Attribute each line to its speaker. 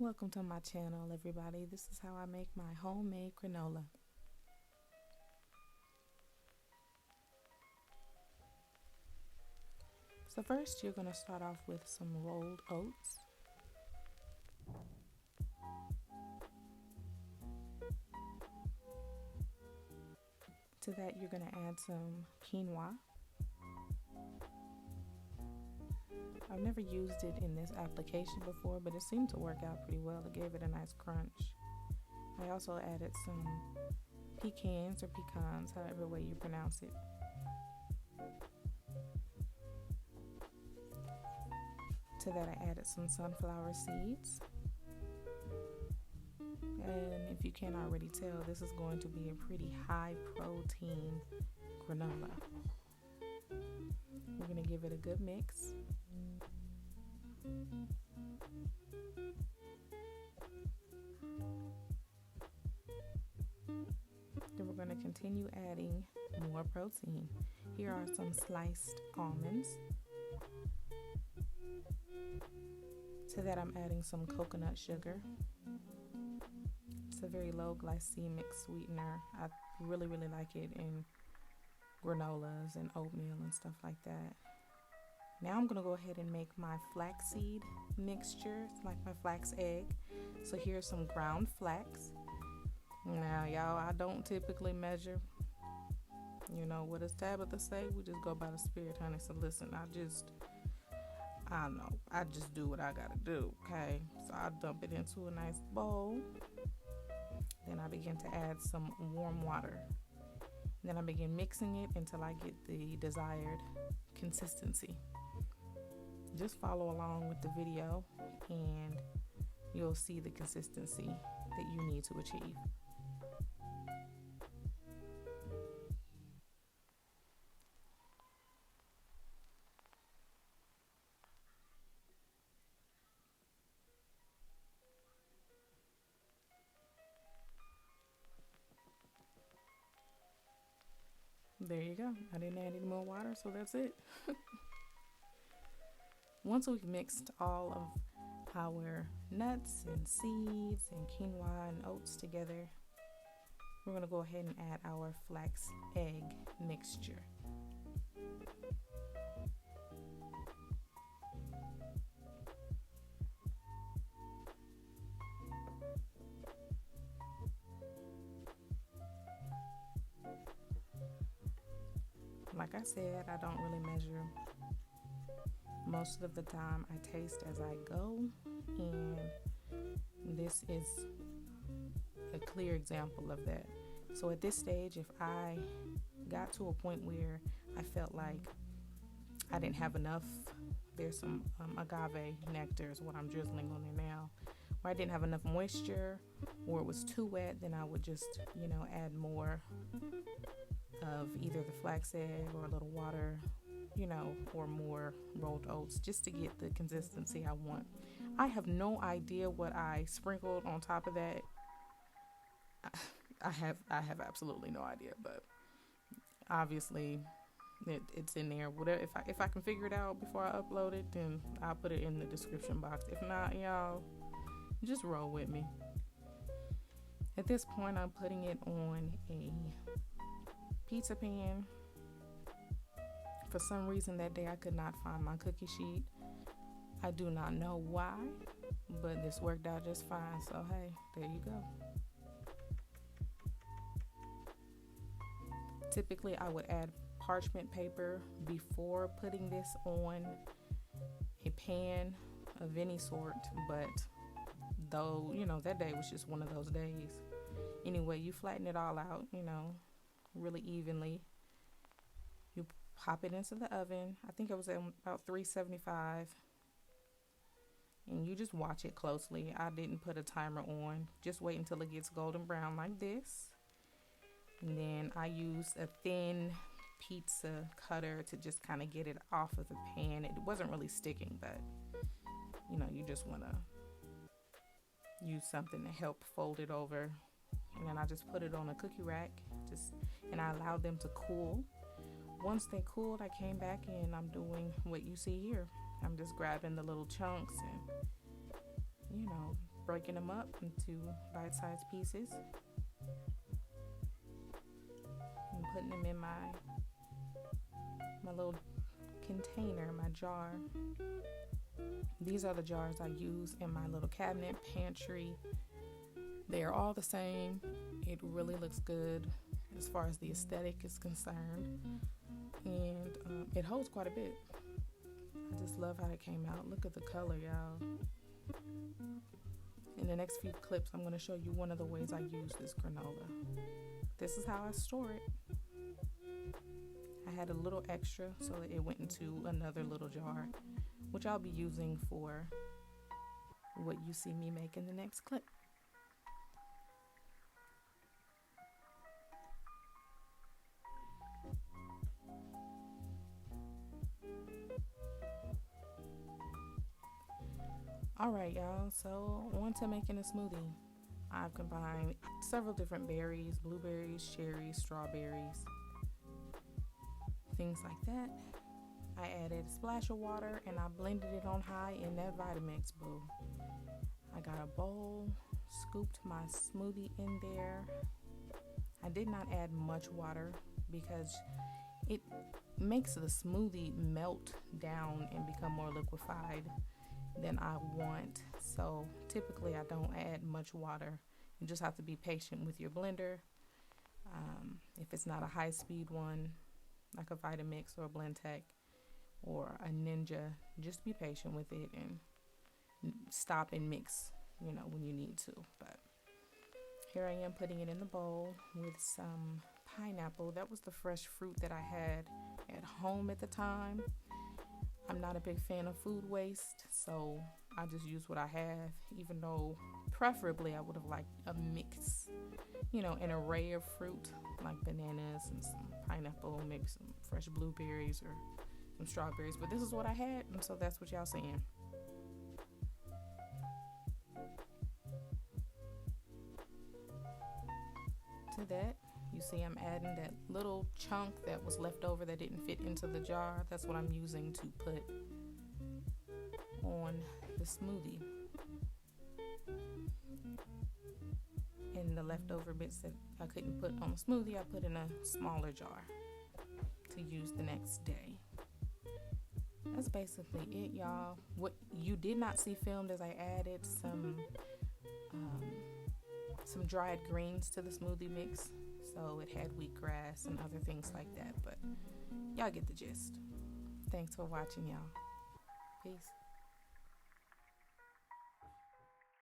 Speaker 1: Welcome to my channel, everybody. This is how I make my homemade granola. So first you're going to start off with some rolled oats. To that you're going to add some quinoa. I've never used it in this application before, but it seemed to work out pretty well. It gave it a nice crunch. I also added some pecans or pecans, however way you pronounce it. To that I added some sunflower seeds. And if you can't already tell, this is going to be a pretty high protein granola. We're going to give it a good mix. Then we're going to continue adding more protein. Here are some sliced almonds. To that I'm adding some coconut sugar. It's a very low glycemic sweetener. I really like it in granolas and oatmeal and stuff like that. Now I'm gonna go ahead and make my flaxseed mixture. It's like my flax egg. So here's some ground flax. Now y'all, I don't typically measure. You know what does Tabitha say? We just go by the spirit, honey. So listen, I just do what I gotta do, okay? So I dump it into a nice bowl. Then I begin to add some warm water. Then I begin mixing it until I get the desired consistency. Just follow along with the video and you'll see the consistency that you need to achieve. There you go. I didn't add any more water, so that's it. Once we've mixed all of our nuts and seeds and quinoa and oats together, we're going to go ahead and add our flax egg mixture. Like I said, I don't really measure. Most of the time I taste as I go, and this is a clear example of that. So at this stage, if I got to a point where I felt like I didn't have enough, there's some agave nectar is what I'm drizzling on there now, where I didn't have enough moisture or it was too wet, then I would just, add more of either the flax egg or a little water, or more rolled oats, just to get the consistency I want. I have no idea what I sprinkled on top of that. I have absolutely no idea, but obviously it's in there. Whatever, if I can figure it out before I upload it, then I'll put it in the description box. If not, y'all, just roll with me. At this point, I'm putting it on a pizza pan. For some reason that day I could not find my cookie sheet. I do not know why, but this worked out just fine. So hey, there you go. Typically I would add parchment paper before putting this on a pan of any sort, but though, that day was just one of those days. Anyway, you flatten it all out, really evenly. You pop it into the oven. I think it was at about 375. And you just watch it closely. I didn't put a timer on. Just wait until it gets golden brown like this. And then I used a thin pizza cutter to just kind of get it off of the pan. It wasn't really sticking, but you just want to use something to help fold it over. And then I just put it on a cookie rack, and I allowed them to cool. Once they cooled, I came back and I'm doing what you see here. I'm just grabbing the little chunks and, breaking them up into bite-sized pieces and putting them in my little container, my jar. These are the jars I use in my little cabinet pantry. They are all the same. It really looks good as far as the aesthetic is concerned, and it holds quite a bit. I just love how it came out. Look at the color, y'all. In the next few clips, I'm going to show you one of the ways I use this granola. This is how I store it. I had a little extra, so it went into another little jar, which I'll be using for what you see me make in the next clip. Alright, y'all, so on to making a smoothie. I've combined several different berries, blueberries, cherries, strawberries, things like that. I added a splash of water and I blended it on high in that Vitamix bowl. I got a bowl, scooped my smoothie in there. I did not add much water because it makes the smoothie melt down and become more liquefied than I want. So typically I don't add much water. You just have to be patient with your blender. If it's not a high-speed one, like a Vitamix or a Blendtec or a Ninja, just be patient with it and stop and mix, when you need to. But here I am putting it in the bowl with some pineapple. That was the fresh fruit that I had at home at the time. I'm not a big fan of food waste, so I just use what I have, even though preferably I would have liked a mix, an array of fruit like bananas and some pineapple, maybe some fresh blueberries or some strawberries, but this is what I had, and so that's what y'all seeing. To that, you see I'm adding that little chunk that was left over that didn't fit into the jar. That's what I'm using to put on the smoothie. And the leftover bits that I couldn't put on the smoothie, I put in a smaller jar to use the next day. That's basically it, y'all. What you did not see filmed is I added some dried greens to the smoothie mix. So it had wheatgrass and other things like that, but y'all get the gist. Thanks for watching, y'all. Peace.